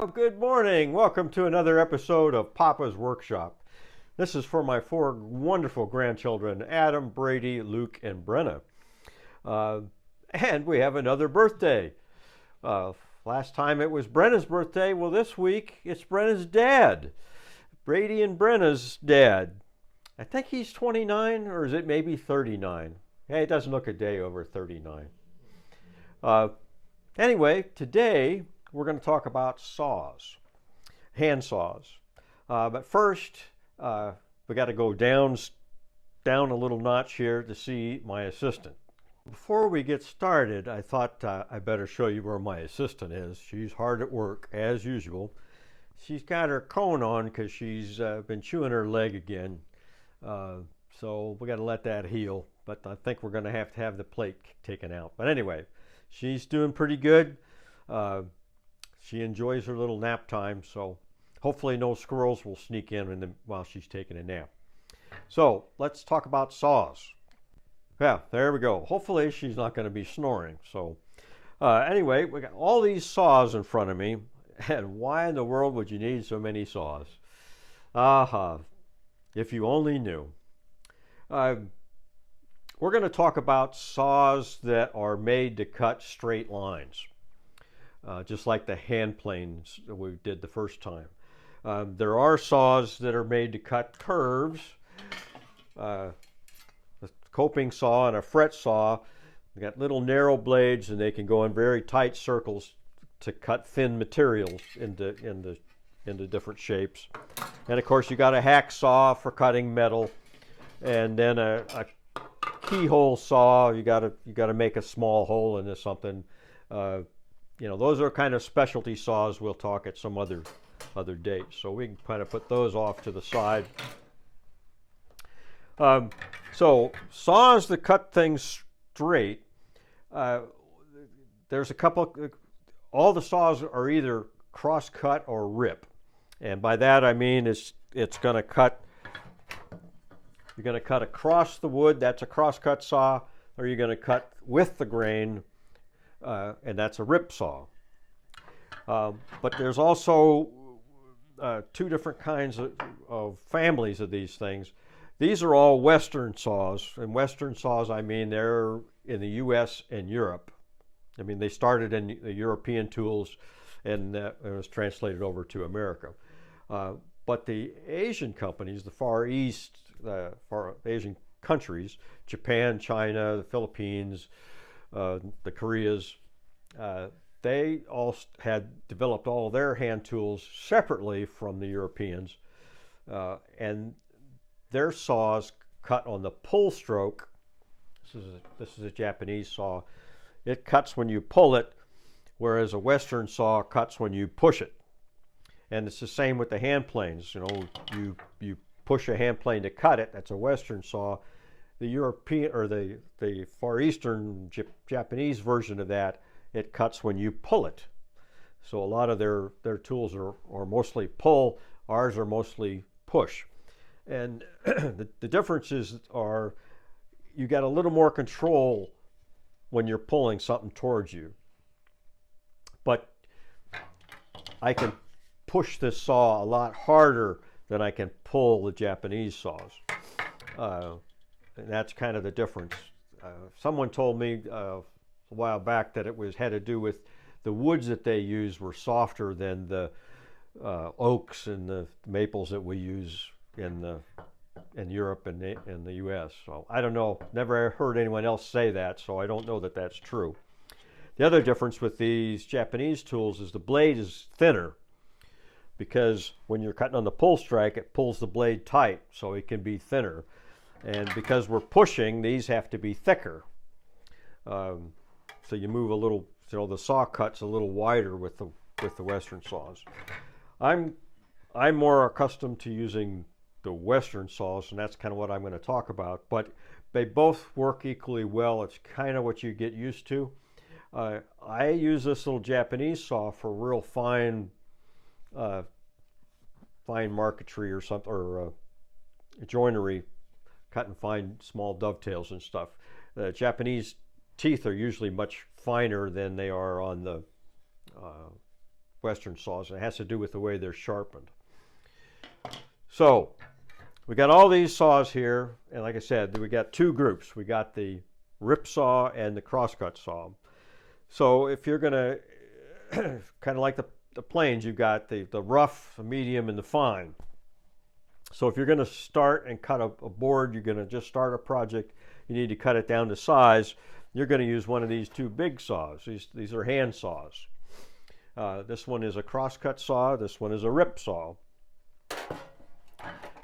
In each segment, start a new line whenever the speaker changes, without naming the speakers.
Well, good morning. Welcome to another episode of Papa's Workshop. This is for my four wonderful grandchildren, Adam, Brady, Luke, and Brenna. And we have another birthday. Last time it was Brenna's birthday. Well, this week it's Brenna's dad, Brady and Brenna's dad. I think he's 29, or is it maybe 39? Hey, it doesn't look a day over 39. Anyway, today we're going to talk about saws, hand saws. But first, we got to go down a little notch here to see my assistant. Before we get started, I thought I better show you where my assistant is. She's hard at work, as usual. She's got her cone on because she's been chewing her leg again. So we got to let that heal. But I think we're going to have the plate taken out. But anyway, she's doing pretty good. She enjoys her little nap time, so hopefully no squirrels will sneak in while she's taking a nap. So let's talk about saws. Yeah, there we go. Hopefully she's not going to be snoring. So anyway, we got all these saws in front of me, and why in the world would you need so many saws? Aha, if you only knew. We're going to talk about saws that are made to cut straight lines. Just like the hand planes that we did the first time. There are saws that are made to cut curves. A coping saw and a fret saw, they got little narrow blades and they can go in very tight circles to cut thin materials into different shapes. And of course you got a hacksaw for cutting metal, and then a keyhole saw. You got to make a small hole into something. Those are kind of specialty saws we'll talk at some other date. So we can kind of put those off to the side. So saws that cut things straight, there's a couple, all the saws are either crosscut or rip. And by that I mean it's going to cut, you're going to cut across the wood, that's a crosscut saw, or you're going to cut with the grain, and that's a rip saw. But there's also two different kinds of families of these things. These are all Western saws, and Western saws, I mean, they're in the U.S. and Europe. I mean, they started in the European tools, and it was translated over to America. But the Asian companies, the Far East, Far Asian countries, Japan, China, the Philippines, the Koreas, they all had developed all their hand tools separately from the Europeans, and their saws cut on the pull stroke. This is a Japanese saw. It cuts when you pull it, whereas a Western saw cuts when you push it. And it's the same with the hand planes. You push a hand plane to cut it. That's a Western saw. The European or the Far Eastern Japanese version of that, it cuts when you pull it. So a lot of their tools are mostly pull. Ours are mostly push. And the differences are you got a little more control when you're pulling something towards you. But I can push this saw a lot harder than I can pull the Japanese saws. And that's kind of the difference. Someone told me a while back that had to do with the woods that they use were softer than the oaks and the maples that we use in Europe and in the U.S. So I don't know. Never heard anyone else say that, so I don't know that that's true. The other difference with these Japanese tools is the blade is thinner, because when you're cutting on the pull strike, it pulls the blade tight, so it can be thinner. And because we're pushing, these have to be thicker. So you move a little, the saw cuts a little wider with the Western saws. I'm more accustomed to using the Western saws, and that's kind of what I'm going to talk about. But they both work equally well. It's kind of what you get used to. I use this little Japanese saw for real fine marquetry or something, or joinery, cutting fine small dovetails and stuff. The Japanese teeth are usually much finer than they are on the Western saws, and it has to do with the way they're sharpened. So we got all these saws here, and like I said, we got two groups. We got the rip saw and the crosscut saw. So if you're going to, kind of like the planes, you've got the rough, the medium, and the fine. So if you're going to start and cut a board, you're going to just start a project, you need to cut it down to size, you're going to use one of these two big saws. These are hand saws. This one is a crosscut saw, this one is a rip saw.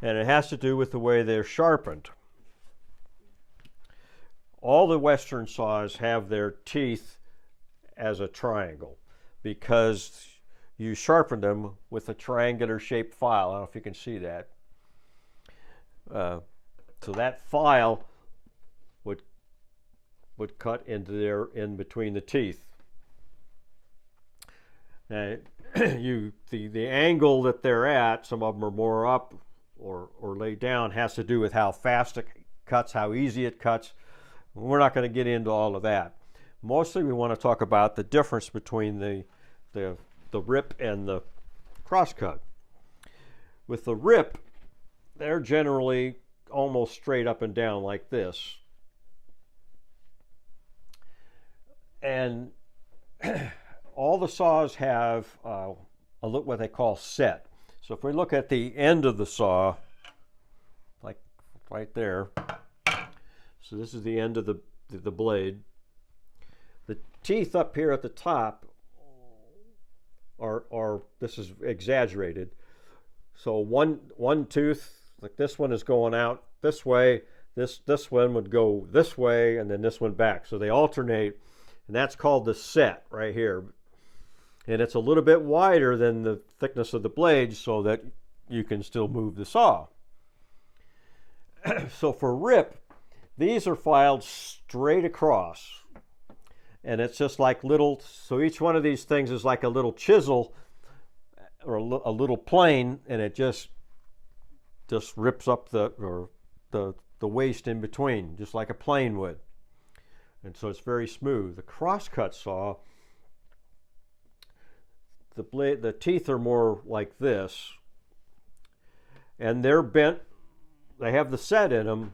And it has to do with the way they're sharpened. All the Western saws have their teeth as a triangle because you sharpen them with a triangular shaped file. I don't know if you can see that. So that file would cut into in between the teeth. Now, the angle that they're at, some of them are more up or laid down, has to do with how fast it cuts, how easy it cuts. We're not going to get into all of that. Mostly we want to talk about the difference between the rip and the crosscut. With the rip, they're generally almost straight up and down like this. And all the saws have what they call set. So if we look at the end of the saw, like right there, so this is the end of the blade. The teeth up here at the top are this is exaggerated. So one tooth, like this one, is going out this way, this one would go this way, and then this one back. So they alternate, and that's called the set right here. And it's a little bit wider than the thickness of the blade so that you can still move the saw. So for rip, these are filed straight across. And it's just like little, so each one of these things is like a little chisel or a little plane, and it just rips up the waste in between, just like a plane would. And so it's very smooth. The crosscut saw, the teeth are more like this, and they're bent. They have the set in them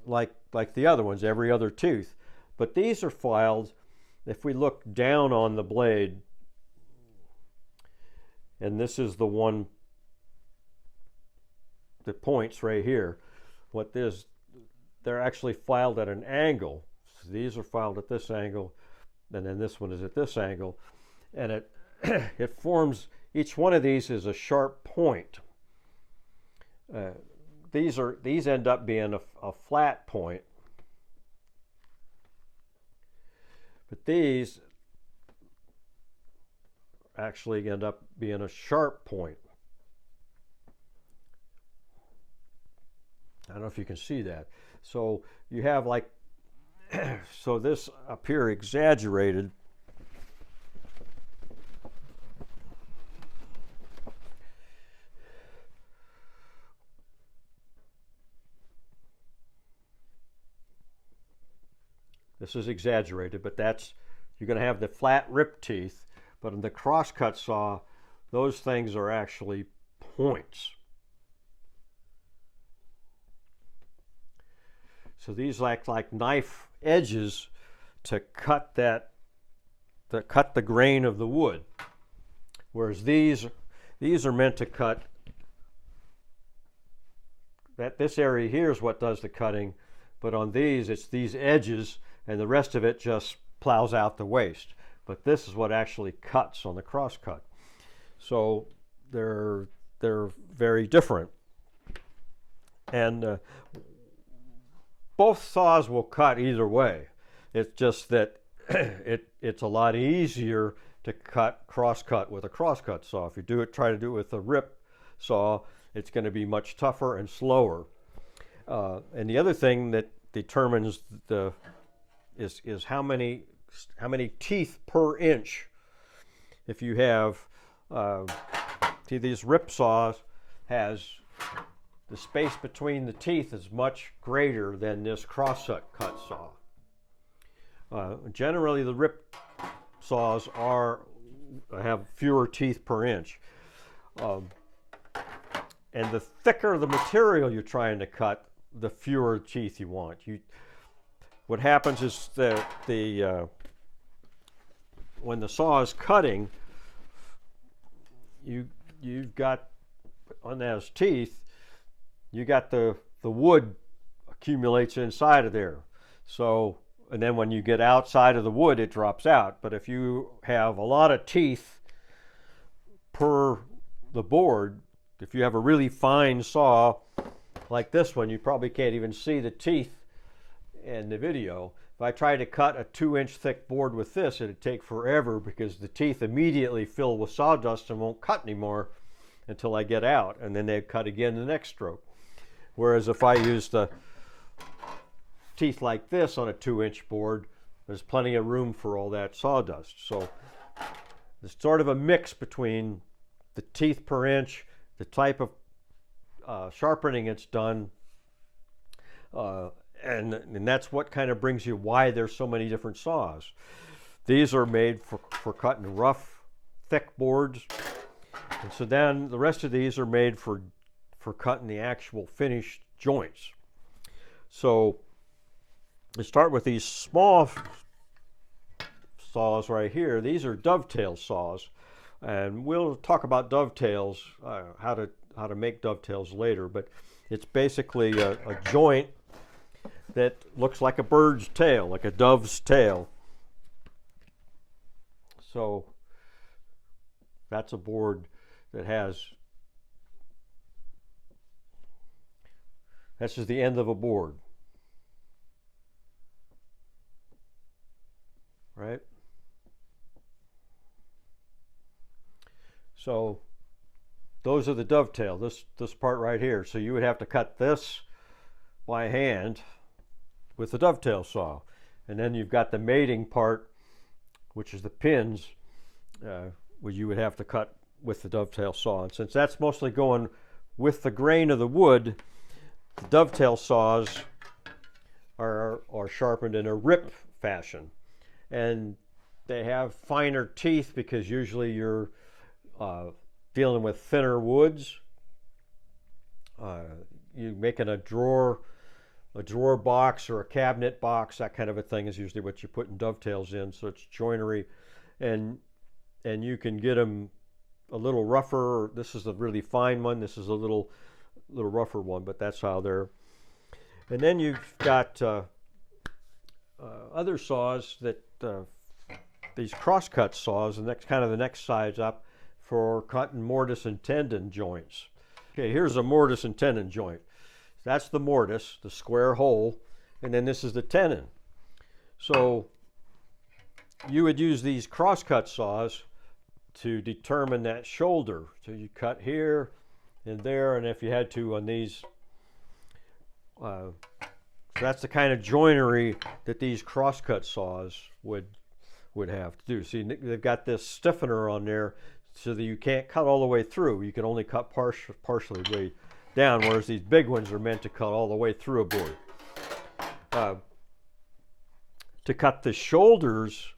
like the other ones, every other tooth. But these are filed, if we look down on the blade, and this is the one that points right here. They're actually filed at an angle. So these are filed at this angle, and then this one is at this angle, and it forms, each one of these is a sharp point. These end up being a flat point, but these actually end up being a sharp point. I don't know if you can see that. So you have like, so this up here exaggerated. This is exaggerated, but you're going to have the flat rip teeth, but in the crosscut saw, those things are actually points. So these act like knife edges to cut the grain of the wood, whereas these are meant to cut this area here is what does the cutting, but on these it's these edges, and the rest of it just plows out the waste. But this is what actually cuts on the crosscut. So they're very different. And both saws will cut either way. It's just that it's a lot easier to cut crosscut with a crosscut saw. If you try to do it with a rip saw, it's going to be much tougher and slower. And the other thing that determines is how many teeth per inch. If you have see, these rip saws has the space between the teeth is much greater than this crosscut saw. Generally, the rip saws are have fewer teeth per inch. And the thicker the material you're trying to cut, the fewer teeth you want. What happens is that when the saw is cutting, you've got on those teeth, you got the wood accumulates inside of there. So, and then when you get outside of the wood, it drops out. But if you have a lot of teeth per the board, if you have a really fine saw like this one, you probably can't even see the teeth in the video. If I tried to cut a 2-inch thick board with this, it'd take forever because the teeth immediately fill with sawdust and won't cut anymore until I get out, and then they'd cut again the next stroke. Whereas if I used the teeth like this on a 2-inch board, there's plenty of room for all that sawdust. So it's sort of a mix between the teeth per inch, the type of sharpening it's done, and that's what kind of brings you why there's so many different saws. These are made for cutting rough, thick boards, and so then the rest of these are made for cutting the actual finished joints. So we start with these small saws right here. These are dovetail saws, and we'll talk about dovetails, how to make dovetails later, but it's basically a joint that looks like a bird's tail, like a dove's tail. So that's a board that has, this is the end of a board, right? So those are the dovetail, this part right here. So you would have to cut this by hand with the dovetail saw. And then you've got the mating part, which is the pins, which you would have to cut with the dovetail saw. And since that's mostly going with the grain of the wood, the dovetail saws are sharpened in a rip fashion. And they have finer teeth because usually you're dealing with thinner woods. You're making a drawer box or a cabinet box, that kind of a thing is usually what you're putting dovetails in, so it's joinery, and you can get them a little rougher. This is a really fine one, this is a little rougher one, but that's how they're. And then you've got other saws that these crosscut saws, and that's kind of the next size up for cutting mortise and tendon joints. Okay, here's a mortise and tendon joint. That's the mortise, the square hole, and then this is the tenon. So you would use these crosscut saws to determine that shoulder. So you cut here and there, and if you had to on these, so that's the kind of joinery that these crosscut saws would have to do. See, they've got this stiffener on there so that you can't cut all the way through. You can only cut partially way down, whereas these big ones are meant to cut all the way through a board. To cut the shoulders,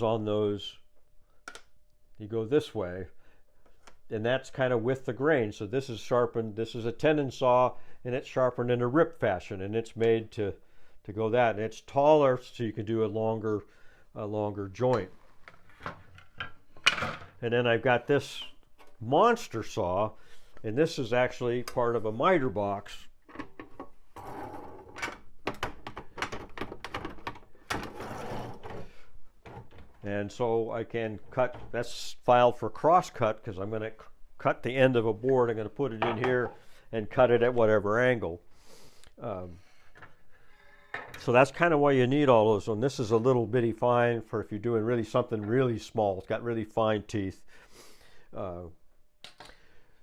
on those, you go this way, and that's kind of with the grain. So this is sharpened, this is a tenon saw, and it's sharpened in a rip fashion, and it's made to go that, and it's taller so you can do a longer joint. And then I've got this monster saw, and this is actually part of a miter box. And so I can cut, that's filed for crosscut because I'm going to cut the end of a board. I'm going to put it in here and cut it at whatever angle. So that's kind of why you need all those. And this is a little bitty fine for if you're doing really something really small. It's got really fine teeth.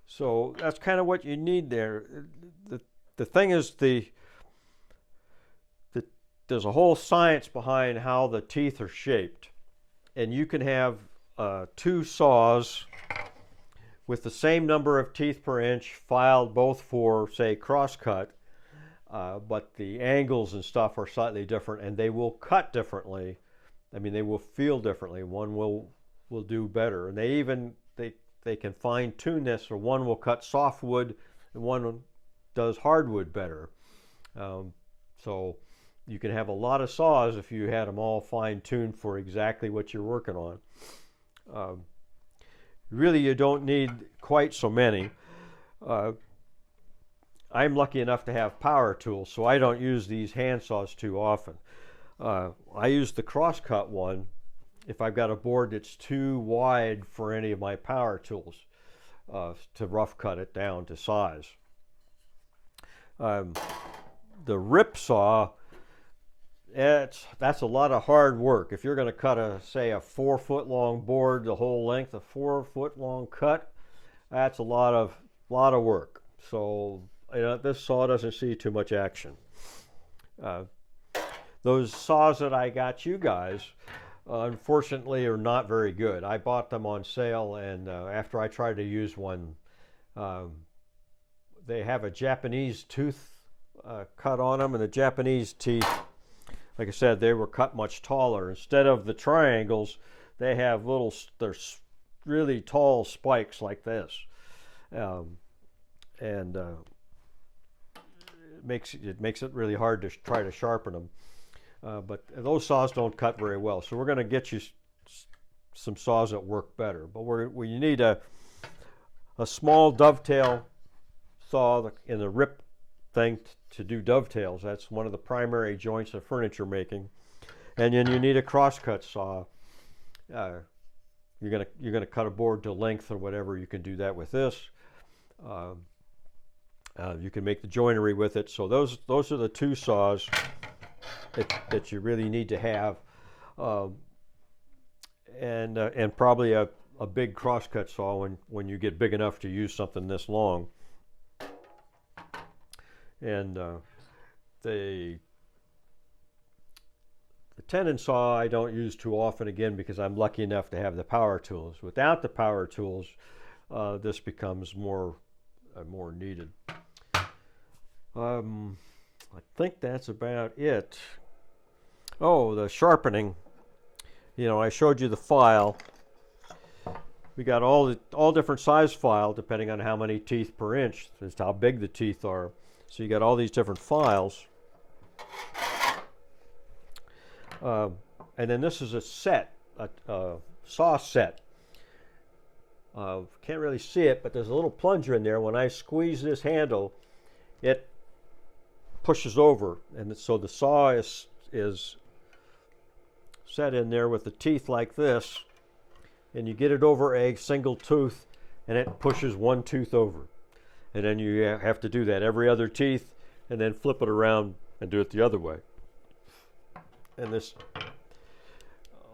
So that's kind of what you need there. The thing is, there's a whole science behind how the teeth are shaped. And you can have two saws with the same number of teeth per inch filed both for, say, crosscut, but the angles and stuff are slightly different, and they will cut differently I mean, they will feel differently. One will do better, and they can fine tune this, or one will cut softwood and one does hardwood better. So you can have a lot of saws if you had them all fine tuned for exactly what you're working on. Really, you don't need quite so many. I'm lucky enough to have power tools, so I don't use these hand saws too often. I use the Crosscut one if I've got a board that's too wide for any of my power tools to rough cut it down to size. The rip saw, that's a lot of hard work. If you're going to cut say a 4-foot long board, the whole length, a 4-foot long cut, that's a lot of work. So this saw doesn't see too much action. Those saws that I got you guys, unfortunately, are not very good. I bought them on sale, and after I tried to use one, they have a Japanese tooth cut on them, and the Japanese teeth, like I said, they were cut much taller. Instead of the triangles, they have they're really tall spikes like this, and it makes it really hard to try to sharpen them. But those saws don't cut very well, so we're going to get you some saws that work better. But you need a small dovetail saw in the rip thing to do dovetails. That's one of the primary joints of furniture making. And then you need a crosscut saw. You're gonna cut a board to length or whatever. You can do that with this. You can make the joinery with it. So those are the two saws that you really need to have, and probably a big crosscut saw when you get big enough to use something this long. And the tenon saw I don't use too often, again, because I'm lucky enough to have the power tools. Without the power tools, this becomes more needed. I think that's about it. Oh, the sharpening. I showed you the file. We got all different size file depending on how many teeth per inch, just how big the teeth are. So you got all these different files. And then this is a set, a saw set. Can't really see it, but there's a little plunger in there. When I squeeze this handle, it pushes over, and so the saw is set in there with the teeth like this, and you get it over a single tooth, and it pushes one tooth over. And then you have to do that every other teeth, and then flip it around and do it the other way. And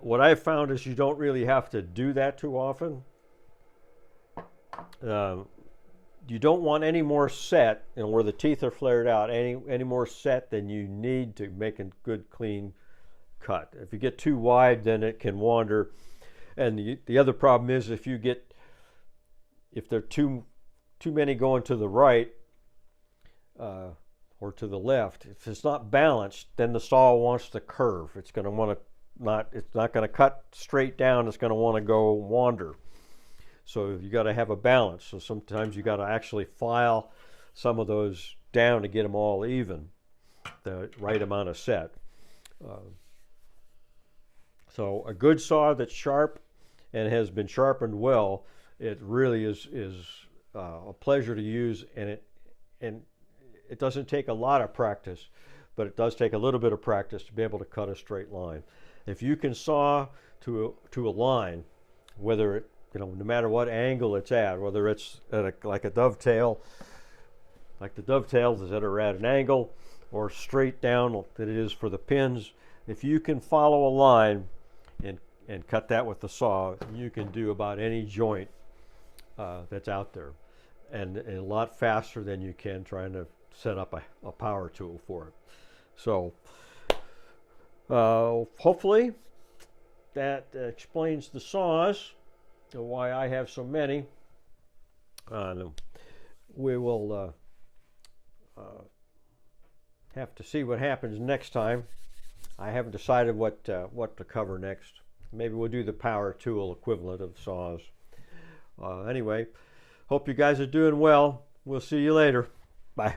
what I've found is you don't really have to do that too often. You don't want any more set, where the teeth are flared out, any more set than you need to make a good clean cut. If you get too wide, then it can wander. And the other problem is if there are too many going to the right or to the left, if it's not balanced, then the saw wants to curve. It's going to want to it's not going to cut straight down. It's going to want to go wander. So you got to have a balance. So sometimes you got to actually file some of those down to get them all even, the right amount of set. So a good saw that's sharp and has been sharpened well, it really is a pleasure to use, and it doesn't take a lot of practice, but it does take a little bit of practice to be able to cut a straight line. If you can saw to a line, whether it, no matter what angle it's at, whether it's at like a dovetail, like the dovetails that are at an angle, or straight down that it is for the pins, if you can follow a line and cut that with the saw, you can do about any joint that's out there, and a lot faster than you can trying to set up a power tool for it. So hopefully that explains the saws and why I have so many. We will have to see what happens next time. I haven't decided what to cover next. Maybe we'll do the power tool equivalent of saws. Anyway, hope you guys are doing well. We'll see you later. Bye.